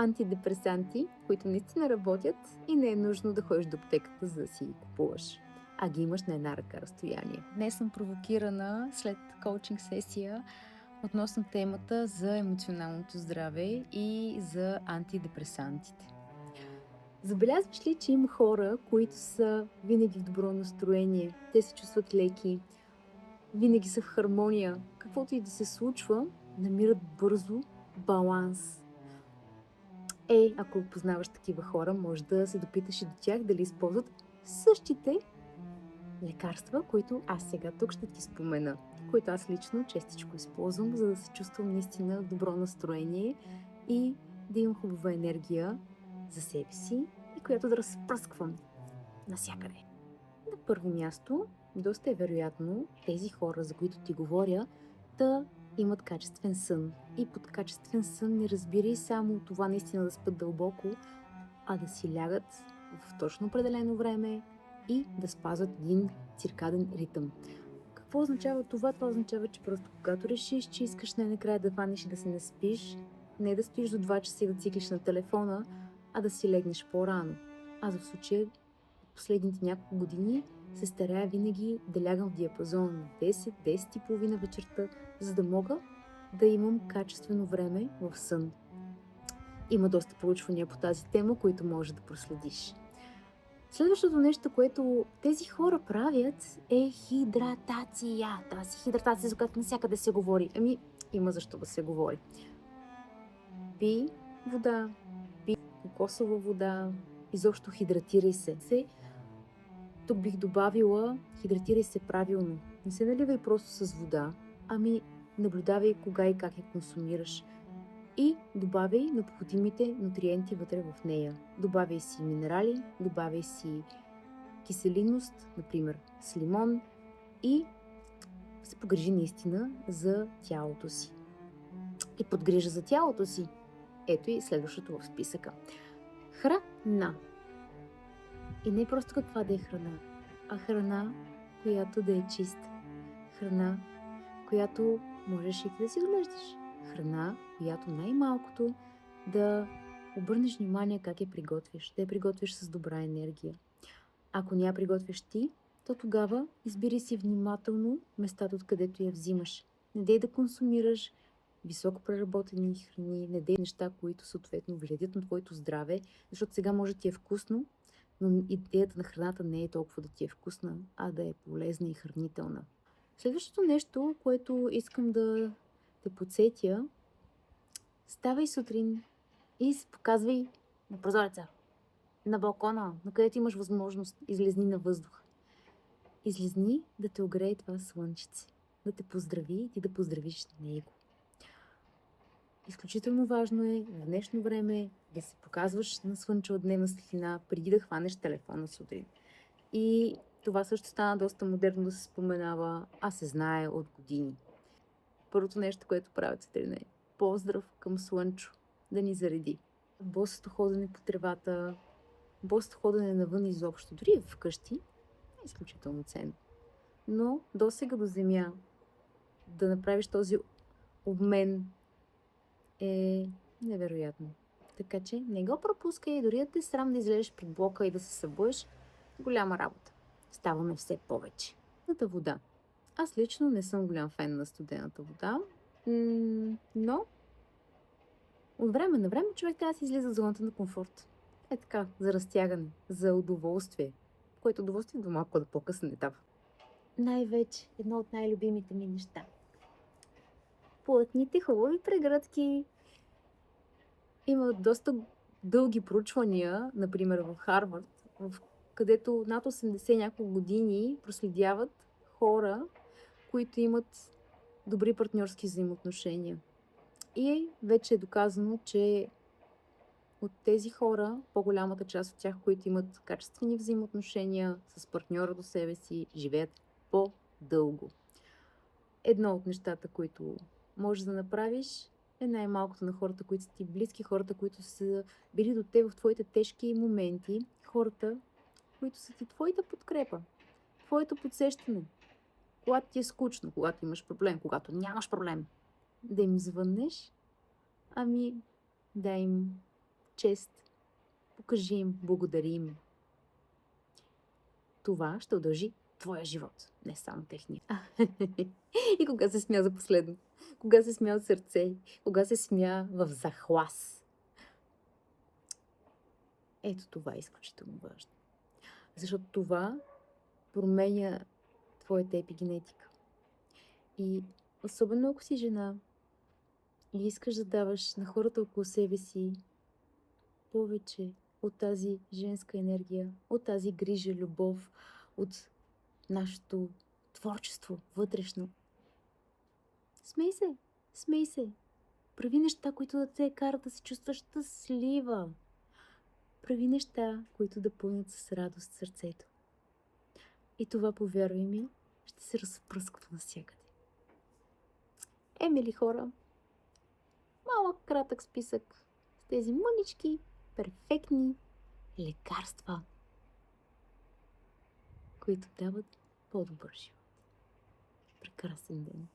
антидепресанти, които наистина работят и не е нужно да ходиш до аптеката, за да си ги купуваш, а ги имаш на една ръка разстояние. Днес съм провокирана след коучинг сесия относно темата за емоционалното здраве и за антидепресантите. Забелязваш ли, че има хора, които са винаги в добро настроение, те се чувстват леки, винаги са в хармония, каквото и да се случва, намират бързо баланс. Ако познаваш такива хора, може да се допиташ и до тях дали използват същите лекарства, които аз сега тук ще ти спомена, които аз лично честичко използвам, за да се чувствам наистина в добро настроение и да имам хубава енергия за себе си и която да разпръсквам навсякъде. На първо място, доста е вероятно тези хора, за които ти говоря, да имат качествен сън. И под качествен сън не разбирай само това наистина да спят дълбоко, а да си лягат в точно определено време и да спазват един циркаден ритъм. Какво означава това? Това означава, че просто когато решиш, че искаш най-накрая да ваниш и да се наспиш, не да стоиш до 2 часа и да циклиш на телефона, а да си легнеш по-рано. Аз в случая последните няколко години се старая винаги да лягам в диапазон на 10, 10 и половина вечерта, за да мога да имам качествено време в сън. Има доста проучвания по тази тема, които можеш да проследиш. Следващото нещо, което тези хора правят, е хидратация. Тази хидратация, за която навсякъде се говори. Има защо да се говори. Пий вода, пий кокосова вода, изобщо хидратирай се. Тук бих добавила, хидратирай се правилно. Не се наливай просто с вода, наблюдавай кога и как я консумираш. И добавяй необходимите нутриенти вътре в нея. Добавяй си минерали, добавяй си киселинност, например с лимон, и се погрижи наистина за тялото си. И подгрижа за тялото си. Ето и следващото в списъка. Храна. И не просто каква да е храна, а храна, която да е чиста. Храна, която можеш и да си отглеждаш. Храна, която най-малкото да обърнеш внимание как я приготвиш, да я приготвиш с добра енергия. Ако не я приготвиш ти, то тогава избери си внимателно местата, откъдето я взимаш. Не дей да консумираш високо преработени храни, не дей неща, които съответно вредят на твоето здраве, защото сега може да ти е вкусно, но идеята на храната не е толкова да ти е вкусна, а да е полезна и хранителна. Следващото нещо, което искам да те подсетя, ставай сутрин и се показвай на прозореца, на балкона, на където имаш възможност, излезни на въздух. Излезни да те огрее това слънчице, да те поздрави и ти да поздравиш него. Изключително важно е в днешно време да се показваш на слънчева дневна светлина преди да хванеш телефона сутрин. И това също стана доста модерно да се споменава, а се знае от години. Първото нещо, което правят сутрин, е поздрав към слънчо, да ни зареди. Босото ходене по тревата, босото ходене навън изобщо, дори вкъщи, е изключително ценно. Но досега до земя да направиш този обмен е невероятно. Така че не го пропускай, дори да те срам да излезеш пред блока и да се събуеш, голяма работа. Ставаме все повече. Студената вода. Аз лично не съм голям фен на студената вода, но от време на време човек трябва да се излиза от зоната на комфорт. Е така, за разтягане, за удоволствие, което удоволствие до малко да по-късен етап. Най-вече едно от най-любимите ми неща. Плътните хубави прегръдки. Има доста дълги проучвания, например в Харвард, където над 80 няколко години проследяват хора, които имат добри партньорски взаимоотношения. И вече е доказано, че от тези хора, по-голямата част от тях, които имат качествени взаимоотношения с партньора до себе си, живеят по-дълго. Едно от нещата, които можеш да направиш, е най-малкото на хората, които са ти близки, хората, които са били до теб в твоите тежки моменти, хората, които са ти твоята подкрепа, твоето подсещане. Когато ти е скучно, когато имаш проблем, когато нямаш проблем, да им звъннеш, да им чест. Покажи им, благодари им. Това ще удължи твоя живот, не само техния. И кога се смя за последно? Кога се смя от сърце? Кога се смя в захлас? Ето това е изключително важно. Защото това променя твоята епигенетика. И особено ако си жена и искаш да даваш на хората около себе си повече от тази женска енергия, от тази грижа, любов, от нашето творчество вътрешно. Смей се. Прави неща, които да те карат да се чувстваш щастлива. Прави неща, които да пълнят с радост сърцето. И това, повярвай ми, ще се разпръсква навсякъде. Мили хора, малък кратък списък с тези мънички, перфектни лекарства, които дават по-добър живот. Прекрасен ден!